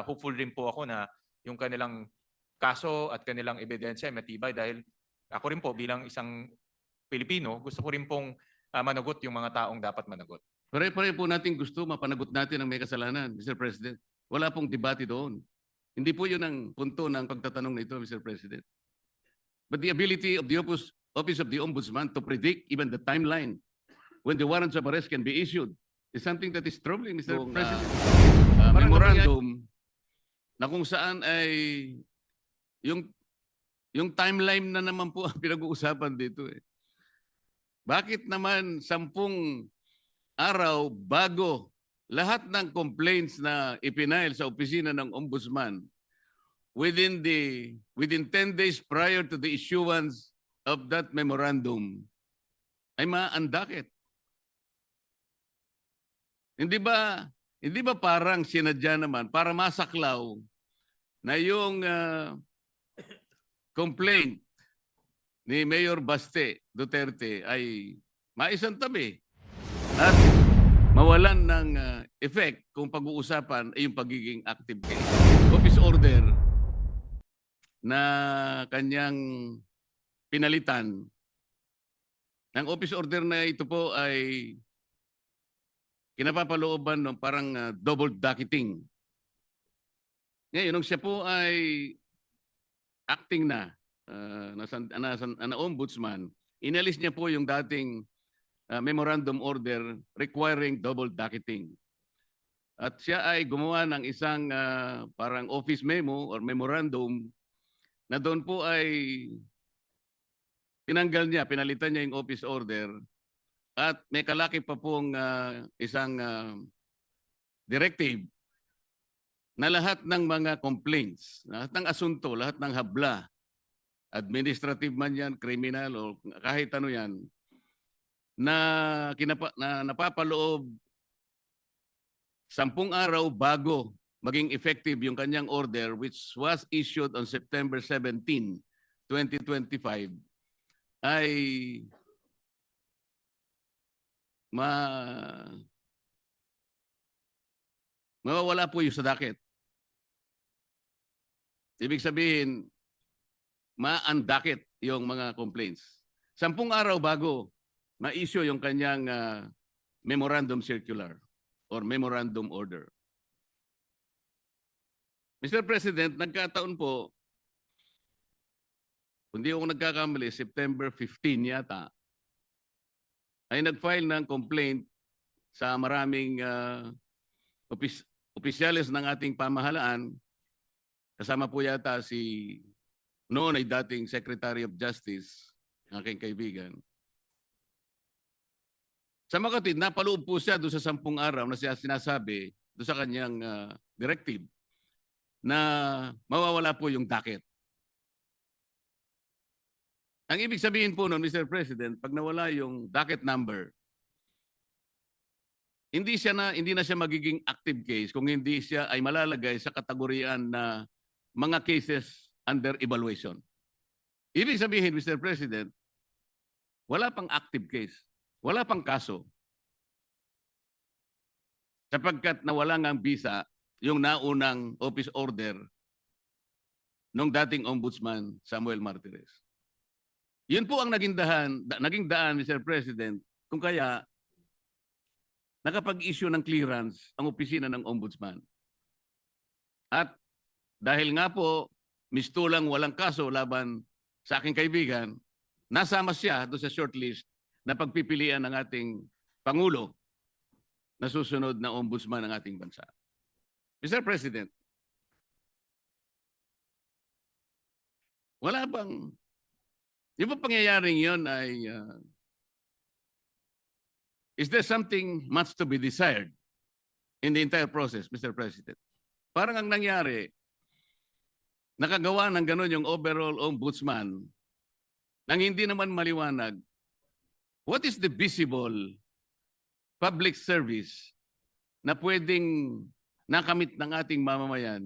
hopeful rin po ako na yung kanilang kaso at kanilang ebidensya ay matibay dahil ako rin po bilang isang Pilipino, gusto ko rin pong managot yung mga taong dapat managot. Pare-pare po natin gusto mapanagot natin ang may kasalanan, Mr. President. Wala pong debate doon. Hindi po yun ang punto ng pagtatanong na ito, Mr. President. But the ability of the Office of the Ombudsman to predict even the timeline when the warrants of arrest can be issued is something that is troubling, Mr. President. Memorandum na kung saan ay yung timeline na naman po ang pinag-uusapan dito eh. Bakit naman 10 araw bago lahat ng complaints na ipinail sa opisina ng Ombudsman within 10 days prior to the issuance of that memorandum ay maandakit? Hindi ba parang sinadya naman para masaklaw na yung complaint ni Mayor Baste Duterte ay maisantabi at mawalan ng effect kung pag-uusapan ay yung pagiging active case. Office order na kanyang pinalitan. Ang office order na ito po ay kinapapalooban ng parang double docketing. Ngayon, nung siya po ay acting na ombudsman, inalis niya po yung dating memorandum order requiring double docketing. At siya ay gumawa ng isang parang office memo or memorandum na doon po ay pinalitan niya yung office order at may kalaki pa pong isang directive na lahat ng mga complaints, lahat ng asunto, lahat ng habla, administrative man yan, criminal o kahit ano yan, na napapaloob 10 araw bago maging effective yung kanyang order which was issued on September 17, 2025 ay mawawala po yung sa docket. Ibig sabihin, ma-undocket yung mga complaints. 10 araw bago ma-issue yung kanyang memorandum circular or memorandum order. Mr. President, nagkataon po, kung di ako nagkakamali, September 15 yata, ay nag-file ng complaint sa maraming opisyalis ng ating pamahalaan. Kasama po yata si noon ay dating Secretary of Justice, aking kaibigan. Sa makatid, napaloob po siya doon sa 10 araw na siya sinasabi doon sa kanyang directive na mawawala po yung docket. Ang ibig sabihin po noon, Mr. President, pag nawala yung docket number, hindi na siya magiging active case kung hindi siya ay malalagay sa kategoriyaan na mga cases under evaluation. Ibig sabihin, Mr. President, wala pang active case, wala pang kaso. Sapagkat nawala ng visa yung naunang office order ng dating Ombudsman Samuel Martires. Yun po ang naging daan, Mr. President, kung kaya nakapag-issue ng clearance ang opisina ng Ombudsman. At dahil nga po, mistulang walang kaso laban sa aking kaibigan, nasama siya doon sa shortlist na pagpipilian ng ating Pangulo na susunod na Ombudsman ng ating bansa. Mr. President, wala bang yung pangyayaring yun ay is there something much to be desired in the entire process, Mr. President? Parang ang nangyari, nakagawa ng gano'n yung overall ombudsman nang hindi naman maliwanag what is the visible public service na pwedeng nakamit ng ating mamamayan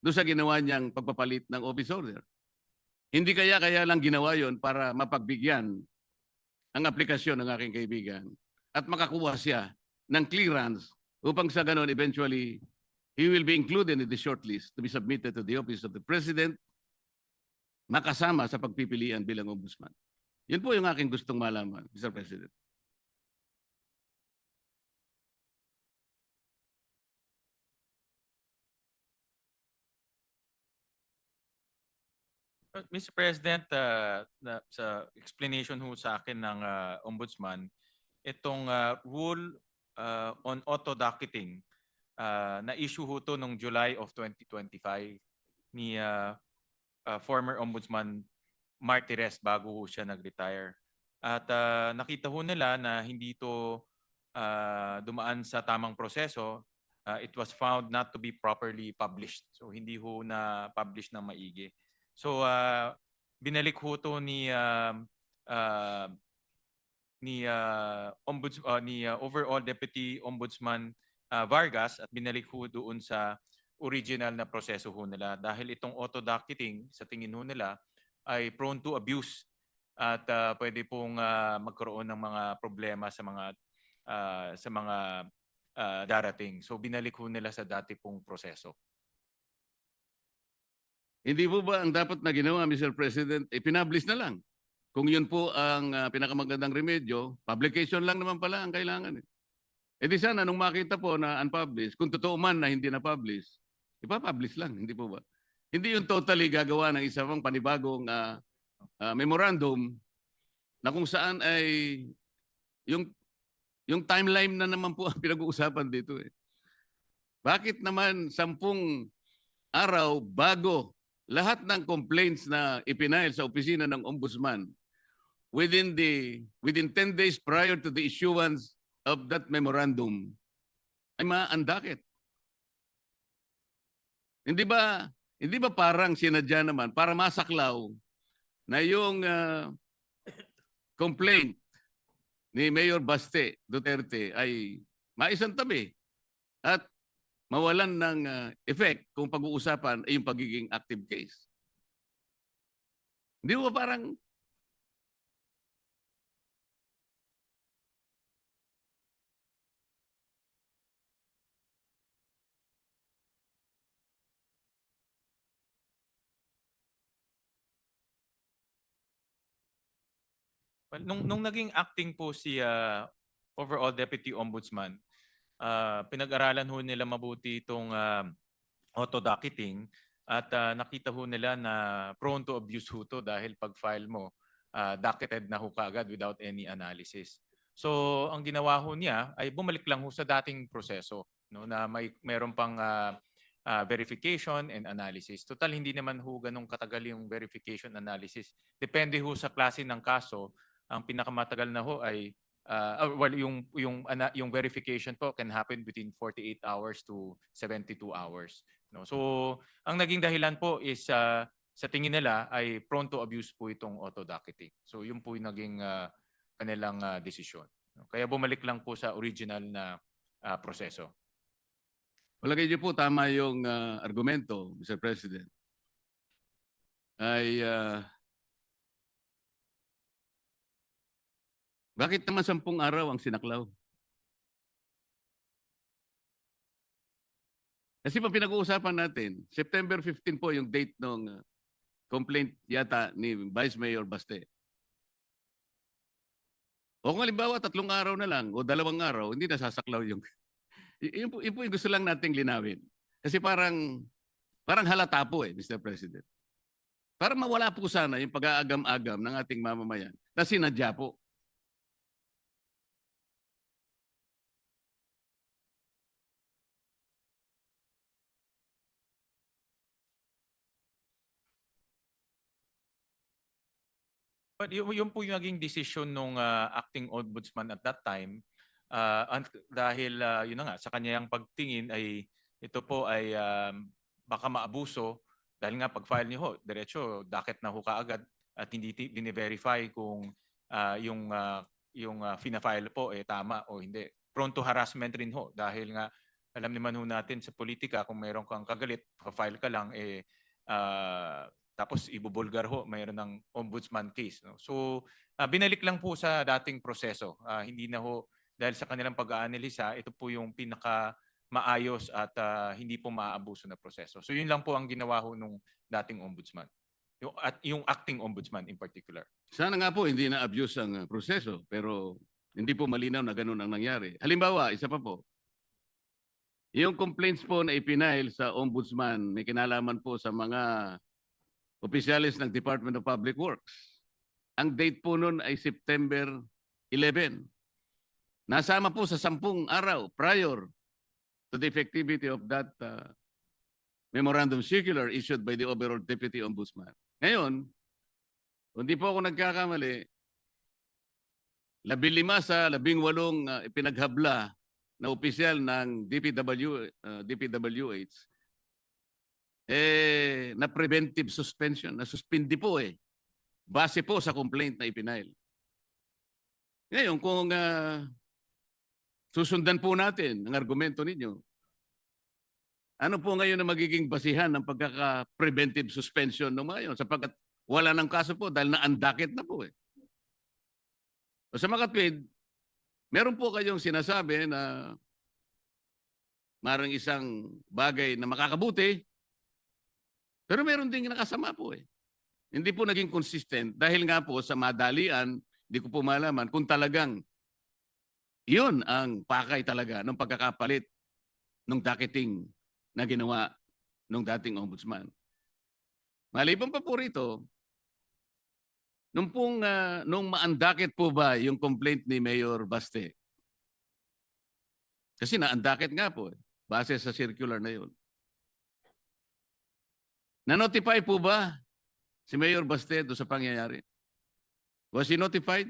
doon sa ginawa niyang pagpapalit ng office order. Hindi kaya lang ginawa yon para mapagbigyan ang aplikasyon ng aking kaibigan at makakuha siya ng clearance upang sa ganon eventually he will be included in the shortlist to be submitted to the Office of the President, makasama sa pagpipilian bilang ombudsman. Yun po yung aking gustong malaman, Mr. President. Mr. President, sa explanation ho sa akin ng Ombudsman, itong rule on auto-docketing, na-issue ho to noong July of 2025 ni former Ombudsman Martires bago ho siya nag-retire. At nakita ho nila na hindi to dumaan sa tamang proseso. It was found not to be properly published. So hindi ho na-publish ng maigi. So binalik ho to ni overall Deputy Ombudsman Vargas at binalik ho doon sa original na proseso ho nila dahil itong auto-docketing sa tingin ho nila ay prone to abuse at pwede pong magkaroon ng mga problema sa mga darating. So binalik ho nila sa dati pong proseso. Hindi po ba ang dapat na ginawa, Mr. President, pinablish na lang? Kung yun po ang pinakamagandang remedyo, publication lang naman pala ang kailangan. Eh di sana nung makita po na unpublished, kung totoo man na hindi na-publish, ipapublish lang, hindi po ba? Hindi yung totally gagawa ng isa pang panibagong memorandum na kung saan ay yung timeline na naman po ang pinag-uusapan dito. Bakit naman 10 araw bago lahat ng complaints na ipinail sa opisina ng Ombudsman within 10 days prior to the issuance of that memorandum ay maandakit? Hindi ba parang sinadya naman para masaklaw na yung complaint ni Mayor Baste Duterte ay maisantabi at mawalan ng effect kung pag-uusapan ay yung pagiging active case? Hindi ba parang Nung naging acting po si overall Deputy Ombudsman, pinag-aralan ho nila mabuti itong auto-docketing at nakita ho nila na prone to abuse ho to dahil pag file mo, docketed na ho kaagad without any analysis. So ang ginawa ho niya ay bumalik lang ho sa dating proseso, no, na meron pang verification and analysis. Total hindi naman ho ganun katagal yung verification analysis. Depende ho sa klase ng kaso. Ang pinakamatagal na ho ay yung verification po can happen between 48 hours to 72 hours. No? So ang naging dahilan po is sa tingin nila ay prone to abuse po itong auto-docketing. So yun po yung naging kanilang desisyon. No? Kaya bumalik lang po sa original na proseso. palagay niyo po tama yung argumento, Mr. President, ay bakit naman 10 araw ang sinaklaw? Kasi pa pinag-uusapan natin, September 15 po yung date ng complaint yata ni Vice Mayor Baste. O kung halimbawa 3 araw na lang o 2 araw, hindi nasasaklaw yung yun po yung gusto lang nating linawin. Kasi parang halata po Mr. President. Para mawala po sana yung pag-aagam-agam ng ating mamamayan na sinadya po. But yun po yung naging decision nung acting ombudsman at that time dahil yun na nga sa kanyang pagtingin ay ito po ay baka maabuso dahil nga pag-file niyo ho diretso docket na ho kaagad at hindi bine-verify kung yung fina-file po tama o hindi. Prone to harassment rin ho dahil nga alam naman ho natin sa politika kung mayroon kang kagalit, file ka lang tapos ibubulgar ho, mayroon ng ombudsman case. No? So, binalik lang po sa dating proseso. Hindi na ho, dahil sa kanilang pag-aanalisa, ito po yung pinaka maayos at hindi po maaabuso na proseso. So yun lang po ang ginawa ho nung dating ombudsman. Yung acting ombudsman in particular. Sana nga po hindi na-abuse ang proseso, pero hindi po malinaw na ganun ang nangyari. Halimbawa, isa pa po, yung complaints po na ipinail sa ombudsman may kinalaman po sa mga opisyalis ng Department of Public Works. Ang date po nun ay September 11. Nasama po sa 10 araw prior to the effectivity of that memorandum circular issued by the overall Deputy Ombudsman. Ngayon, kung di po ako nagkakamali, 15 sa 18 ipinaghabla na opisyal ng DPWH, na preventive suspension, na suspindi po base po sa complaint na ipinail. Ngayon, kung susundan po natin ang argumento ninyo, ano po ngayon na magiging basihan ng pagkaka-preventive suspension ng mga yun? Sapagkat wala ng kaso po dahil na-undakit na po O sa makatwid, meron po kayong sinasabi na marang isang bagay na makakabuti, pero meron ding nakasama po Hindi po naging consistent dahil nga po sa madalian, hindi ko po malaman kung talagang yun ang pakay talaga ng pagkakapalit ng docketing na ginawa ng dating ombudsman. Maliban pa po rito, nung ma-undakit po ba yung complaint ni Mayor Baste? Kasi na-undakit nga po base sa circular na yun. Na-notify po ba si Mayor Baste doon sa pangyayari? Was he notified?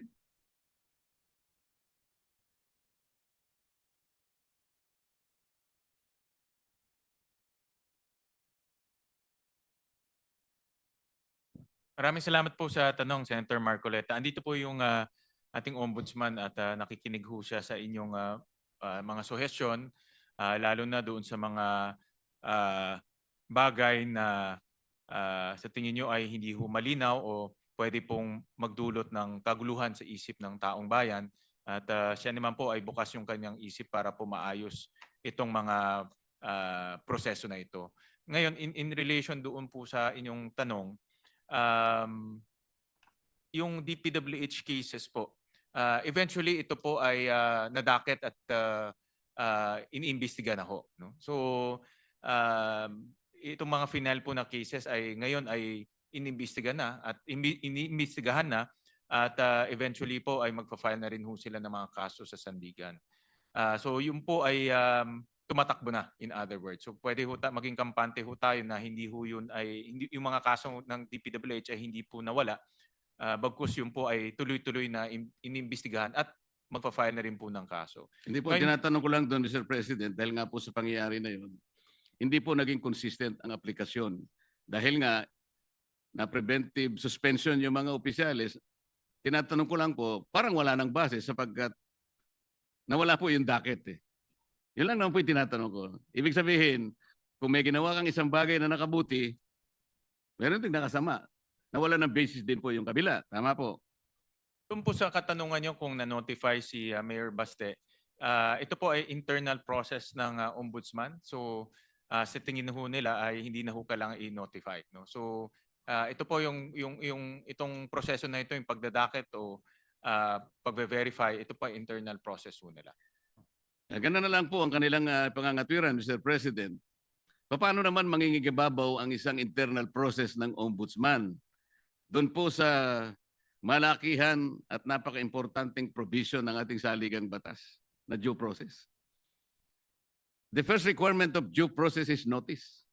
Maraming salamat po sa tanong, Senator Marcoleta. Andito po yung ating ombudsman at nakikinig ho siya sa inyong mga suhestyon, lalo na doon sa mga bagay na sa tingin nyo ay hindi ho malinaw o pwede pong magdulot ng kaguluhan sa isip ng taong bayan. At siya naman po ay bukas yung kanyang isip para po maayos itong mga proseso na ito. Ngayon, in relation doon po sa inyong tanong, yung DPWH cases po, eventually ito po ay nadakit at iniimbestiga na ho. No? So, itong mga final po na cases ay ngayon ay inimbestiga na at iniimbestigahan na at eventually po ay magpa-file na rin ho sila ng mga kaso sa sandigan. So, yun po ay tumatakbo na, in other words. So pwede ho maging kampante ho tayo na hindi ho yun ay hindi, yung mga kaso ng DPWH ay hindi po nawala. Bagkus yun po ay tuloy-tuloy na inimbestigahan at magpa-file na rin po ng kaso. Hindi po, tinatanong ko lang doon, Mr. President, dahil nga po sa pangyayari na yun, hindi po naging consistent ang aplikasyon. Dahil nga, na preventive suspension yung mga opisyalis, tinatanong ko lang po, parang wala nang base sapagkat nawala po yung docket Yun lang naman po yung tinatanong ko. Ibig sabihin, kung may ginawa kang isang bagay na nakabuti, meron ding nakasama. Nawala ng basis din po yung kabila. Tama po. Doon po sa katanungan nyo kung na-notify si Mayor Baste, ito po ay internal process ng ombudsman. So sa tingin ho nila ay hindi na ho kailangan i-notify. No? So ito po itong proseso na ito, yung pagdadakit o pag-verify, ito po ay internal process ho nila. Ganun na lang po ang kanilang pangangatwiran, Mr. President. Paano naman mangingigibabaw ang isang internal process ng ombudsman? Doon po sa malakihan at napaka-importanting provision ng ating saligang batas na due process. The first requirement of due process is notice.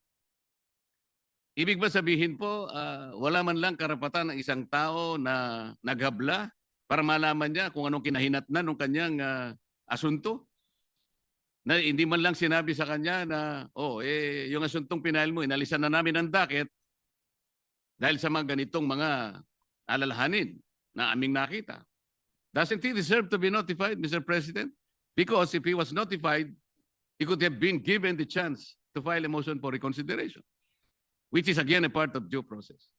Ibig ba sabihin po, wala man lang karapatan ng isang tao na naghabla para malaman niya kung anong kinahinatnan ng kanyang asunto? Na hindi man lang sinabi sa kanya na, yung asuntong pinail mo, inalisan na namin ang docket dahil sa mga ganitong mga alalahanin na aming nakita. Doesn't he deserve to be notified, Mr. President? Because if he was notified, he could have been given the chance to file a motion for reconsideration, which is again a part of due process.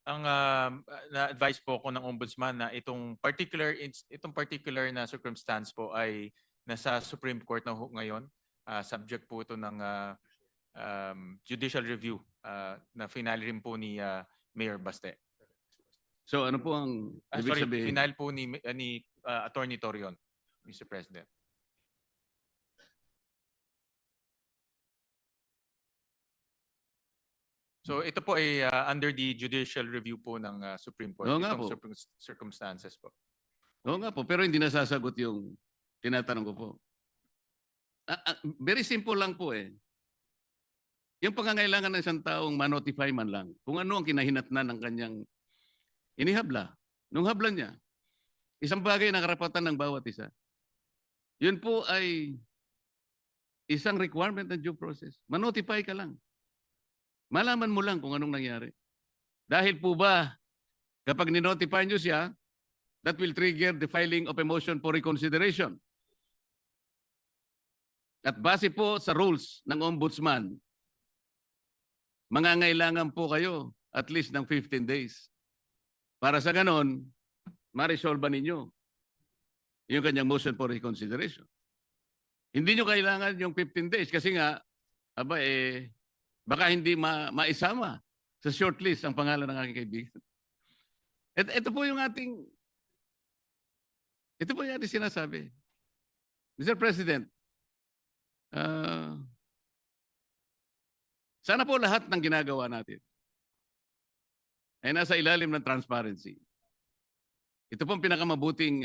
Ang na-advise po ko ng ombudsman na itong particular na circumstance po ay nasa Supreme Court na ngayon. Subject po ito ng judicial review na finale rin po ni Mayor Baste. So ano po ang ibig Sorry, sabihin? final po ni Attorney Torion, Mr. President. So ito po ay under the judicial review po ng Supreme Court. Oo nga Itong po. circumstances po. Oo nga po, pero hindi nasasagot yung tinatanong ko po. Very simple lang po eh. Yung pangangailangan ng isang taong ma-notify man lang kung ano ang kinahinatnan ng kanyang inihabla. Nung habla niya, isang bagay na karapatan ng bawat isa. Yun po ay isang requirement ng due process. Ma-notify ka lang. Malaman mo lang kung anong nangyari. Dahil po ba, kapag ni-notify nyo siya, that will trigger the filing of a motion for reconsideration. At base po sa rules ng Ombudsman, mangangailangan po kayo at least ng 15 days. Para sa ganon, ma-resolve ninyo yung kanyang motion for reconsideration. Hindi nyo kailangan yung 15 days kasi nga, baka hindi maisama sa shortlist ang pangalan ng aking kaibigan. Ito po yung ating sinasabi. Mr. President, sana po lahat ng ginagawa natin ay nasa ilalim ng transparency. Ito po ang pinakamabuting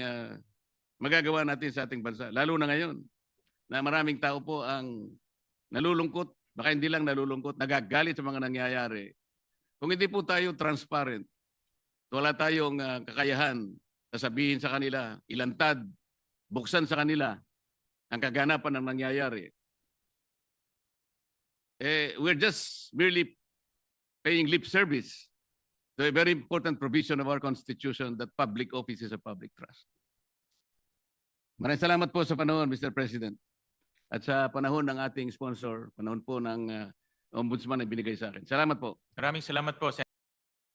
magagawa natin sa ating bansa, lalo na ngayon na maraming tao po ang nalulungkot, baka hindi lang nalulungkot, nagagalit sa mga nangyayari. Kung hindi po tayo transparent, wala tayong kakayahan sasabihin sa kanila, ilantad, buksan sa kanila ang kaganapan ng nangyayari. We're just merely paying lip service to a very important provision of our Constitution that public office is a public trust. Maraming salamat po sa panahon, Mr. President. At sa panahon ng ating sponsor, panahon po ng Ombudsman na binigay sa akin. Salamat po. Maraming salamat po,